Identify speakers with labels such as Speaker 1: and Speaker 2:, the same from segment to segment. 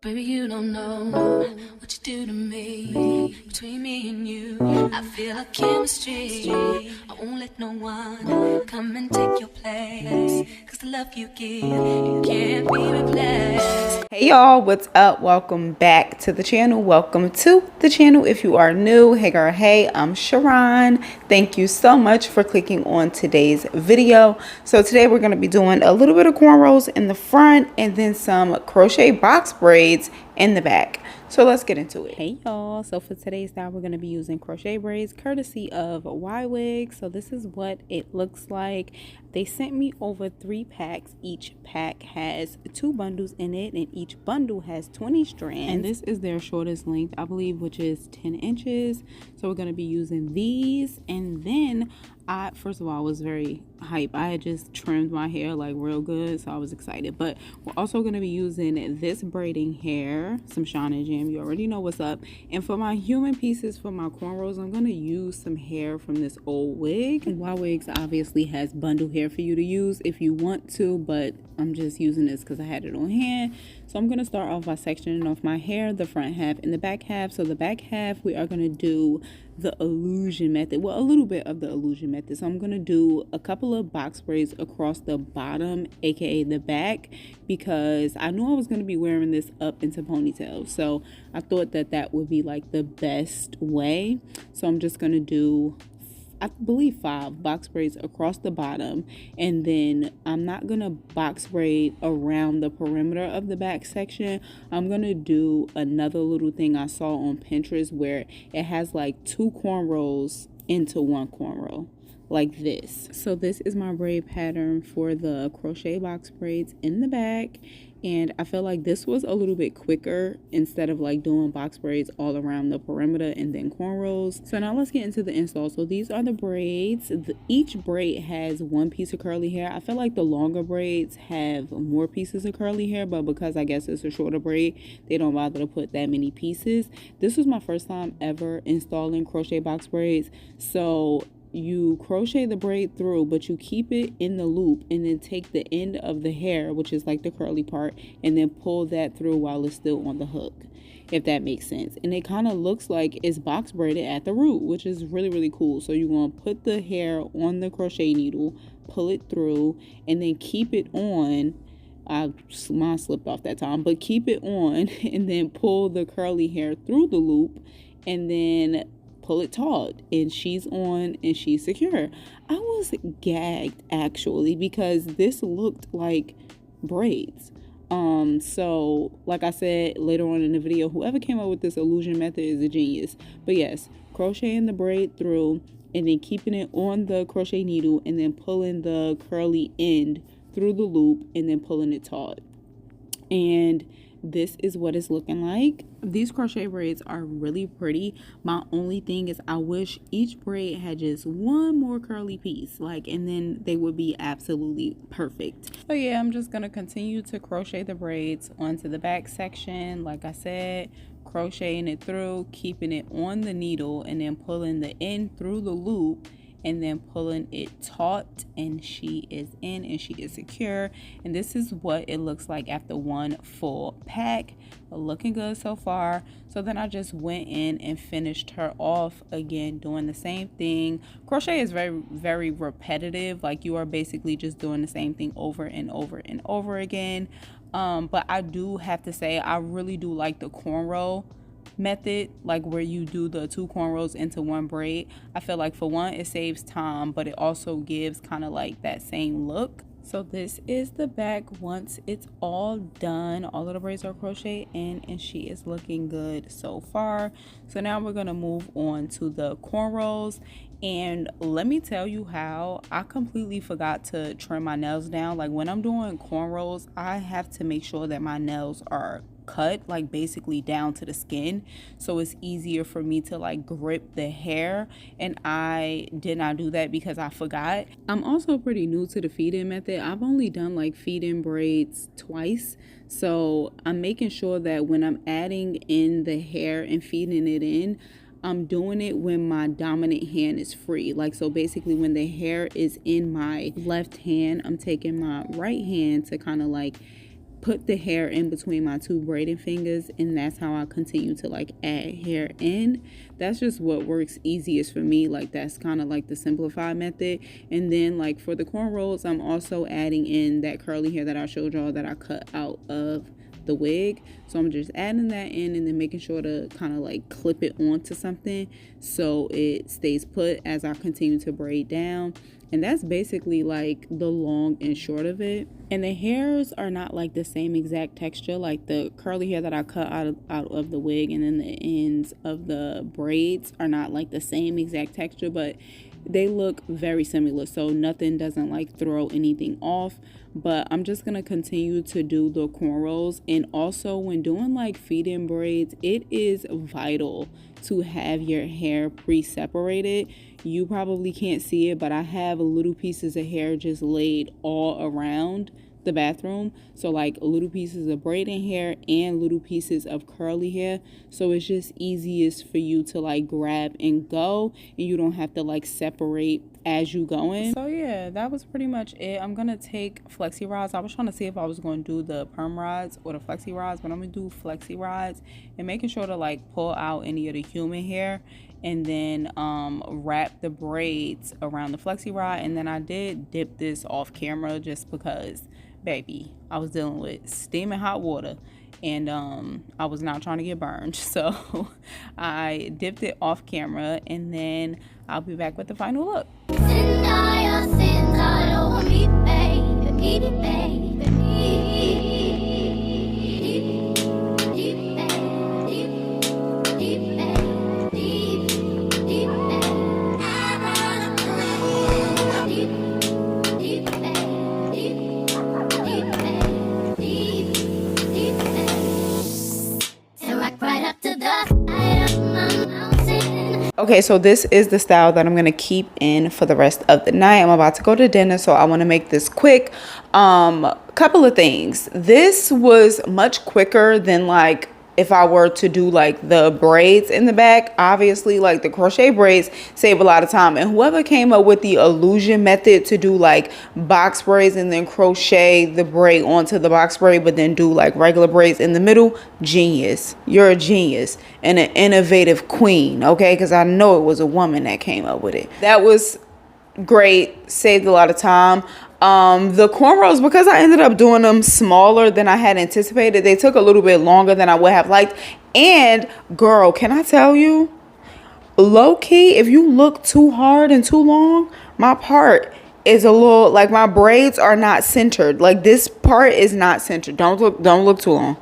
Speaker 1: Baby, you don't know what you do to me. Between me and you, I feel a chemistry. I won't let no one come and take your place. Cause the love you give, it can't be replaced.
Speaker 2: Hey y'all, what's up? Welcome back to the channel. Welcome to the channel if you are new. Hey girl, hey, I'm Sharron. Thank you so much for clicking on today's video. So today we're going to be doing a little bit of cornrows in the front and then some crochet box braids in the back. So let's get into it. Hey y'all, so for today's style we're going to be using crochet braids courtesy of Ft.YWIGS. So this is what it looks like. They sent me over 3 packs. Each pack has 2 bundles in it and each bundle has 20 strands. And this is their shortest length, I believe, which is 10 inches. So we're going to be using these. And then first of all, I was very hyped. I had just trimmed my hair like real good, so I was excited. But we're also going to be using this braiding hair, some Shine and Jam. You already know what's up. And for my human pieces, for my cornrows, I'm going to use some hair from this old wig. Ft.YWIGS obviously has bundle hair for you to use if you want to, but I'm just using this because I had it on hand. So I'm going to start off by sectioning off my hair, the front half and the back half. So the back half, we are going to do the illusion method, well, a little bit of the illusion method. So I'm going to do a couple of box braids across the bottom, aka the back, because I knew I was going to be wearing this up into ponytail. So I thought that that would be like the best way. So I'm just going to do, I believe, 5 box braids across the bottom, and then I'm not gonna box braid around the perimeter of the back section. I'm gonna do another little thing I saw on Pinterest where it has like 2 cornrows into 1 cornrow, like this. So this is my braid pattern for the crochet box braids in the back, and I feel like this was a little bit quicker instead of like doing box braids all around the perimeter and then cornrows. So now let's get into the install. So these are the braids. Each braid has 1 piece of curly hair. I feel like the longer braids have more pieces of curly hair, but because I guess it's a shorter braid, they don't bother to put that many pieces. This was my first time ever installing crochet box braids. So you crochet the braid through, but you keep it in the loop and then take the end of the hair, which is like the curly part, and then pull that through while it's still on the hook, if that makes sense. And it kind of looks like it's box braided at the root, which is really, really cool. So you're going to put the hair on the crochet needle, pull it through, and then keep it on. Mine slipped off that time, but keep it on and then pull the curly hair through the loop and then pull it taut, and she's on and she's secure. I was gagged actually because this looked like braids. So like I said later on in the video, whoever came up with this illusion method is a genius. But yes, crocheting the braid through and then keeping it on the crochet needle and then pulling the curly end through the loop and then pulling it taut. And this is what it's looking like. These crochet braids are really pretty. My only thing is I wish each braid had just 1 more curly piece, like, and then they would be absolutely perfect. So yeah, I'm just gonna continue to crochet the braids onto the back section. Like I said, crocheting it through, keeping it on the needle, and then pulling the end through the loop and then pulling it taut, and she is in and she is secure. And this is what it looks like after 1 full pack. Looking good so far. So then I just went in and finished her off again, doing the same thing. Crochet is very, very repetitive. Like, you are basically just doing the same thing over and over and over again. But I do have to say, I really do like the cornrow method, like where you do the 2 cornrows into 1 braid. I feel like, for one, it saves time, but it also gives kind of like that same look. So this is the back once it's all done. All of the braids are crocheted in and she is looking good so far. So now we're gonna move on to the cornrows. And let me tell you how I completely forgot to trim my nails down. Like, when I'm doing cornrows, I have to make sure that my nails are cut, like basically down to the skin, so it's easier for me to like grip the hair, and I did not do that because I forgot. I'm also pretty new to the feed-in method. I've only done like feed-in braids twice, so I'm making sure that when I'm adding in the hair and feeding it in, I'm doing it when my dominant hand is free. Like, so basically when the hair is in my left hand, I'm taking my right hand to kind of like put the hair in between my two braiding fingers, and that's how I continue to like add hair in. That's just what works easiest for me. Like that's kind of like the simplified method. And then like for the cornrows, I'm also adding in that curly hair that I showed y'all that I cut out of the wig. So I'm just adding that in and then making sure to kind of like clip it onto something so it stays put as I continue to braid down. And that's basically like the long and short of it. And the hairs are not like the same exact texture. Like the curly hair that I cut out of the wig and then the ends of the braids are not like the same exact texture, but they look very similar, so nothing doesn't like throw anything off. But I'm just gonna continue to do the cornrows. And also when doing like feed-in braids, it is vital to have your hair pre-separated. You probably can't see it, but I have little pieces of hair just laid all around the bathroom. So like little pieces of braiding hair and little pieces of curly hair. So it's just easiest for you to like grab and go, and you don't have to like separate as you going. So yeah, that was pretty much it. I'm gonna take flexi rods. I was trying to see if I was going to do the perm rods or the flexi rods, but I'm gonna do flexi rods and making sure to like pull out any of the human hair and then wrap the braids around the flexi rod. And then I did dip this off camera just because, baby, I was dealing with steaming hot water and I was not trying to get burned, so I dipped it off camera, and then I'll be back with the final look. Okay, so this is the style that I'm gonna keep in for the rest of the night. I'm about to go to dinner, so I want to make this quick. Couple of things. This was much quicker than like if I were to do like the braids in the back. Obviously, like the crochet braids save a lot of time, and whoever came up with the illusion method to do like box braids and then crochet the braid onto the box braid but then do like regular braids in the middle, genius. You're a genius and an innovative queen, okay? Because I know it was a woman that came up with it. That was great, saved a lot of time. The cornrows, because I ended up doing them smaller than I had anticipated, they took a little bit longer than I would have liked. And girl, can I tell you, low-key, if you look too hard and too long, my part is a little, like my braids are not centered. Like this part is not centered. Don't look too long,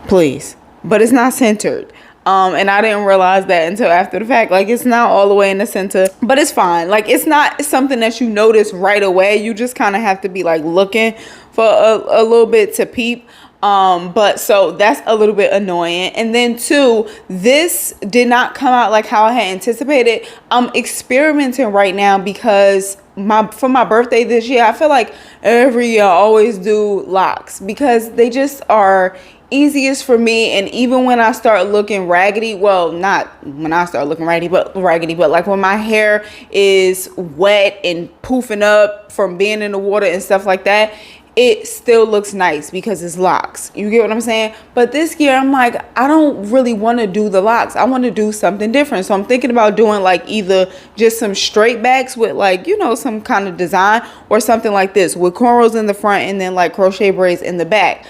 Speaker 2: please. But it's not centered. And I didn't realize that until after the fact. Like it's not all the way in the center, but it's fine. Like it's not something that you notice right away. You just kind of have to be like looking for a little bit to peep. But so that's a little bit annoying. And then two, this did not come out like how I had anticipated. I'm experimenting right now because for my birthday this year, I feel like every year I always do locks because they just are easiest for me. And even when I start looking raggedy, well, not when I start looking raggedy, but like when my hair is wet and poofing up from being in the water and stuff like that, it still looks nice because it's locks. You get what I'm saying? But this year I'm like, I don't really want to do the locks. I want to do something different. So I'm thinking about doing like either just some straight backs with like, you know, some kind of design, or something like this with cornrows in the front and then like crochet braids in the back.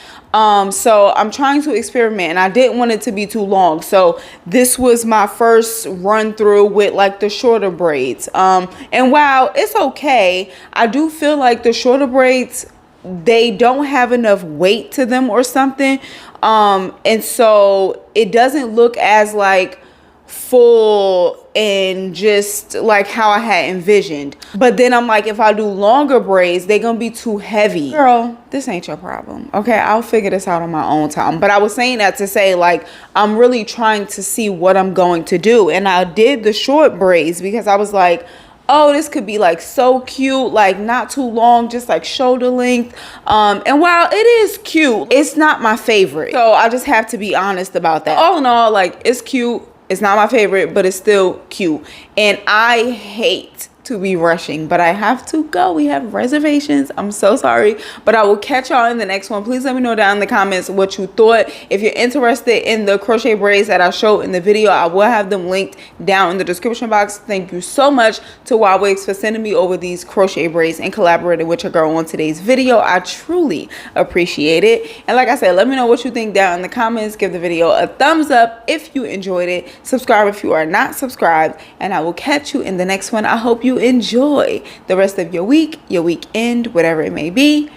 Speaker 2: So I'm trying to experiment, and I didn't want it to be too long. So this was my first run through with like the shorter braids. And while it's okay, I do feel like the shorter braids, they don't have enough weight to them or something. And so it doesn't look as like full and just like how I had envisioned. But then I'm like, if I do longer braids, they're gonna be too heavy. Girl, this ain't your problem, okay? I'll figure this out on my own time. But I was saying that to say like I'm really trying to see what I'm going to do. And I did the short braids because I was like, oh, this could be like so cute, like not too long, just like shoulder length. And while it is cute, it's not my favorite. So I just have to be honest about that. All in all, like it's cute. It's not my favorite, but it's still cute. And I hate to be rushing, but I have to go. We have reservations. I'm so sorry, but I will catch y'all in the next one. Please let me know down in the comments what you thought. If you're interested in the crochet braids that I showed in the video, I will have them linked down in the description box. Thank you so much to Ft.YWIGS for sending me over these crochet braids and collaborating with your girl on today's video. I truly appreciate it. And like I said, let me know what you think down in the comments. Give the video a thumbs up if you enjoyed it. Subscribe if you are not subscribed, and I will catch you in the next one. I hope you enjoy the rest of your week, your weekend, whatever it may be.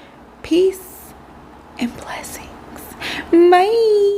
Speaker 2: Peace and blessings. Bye.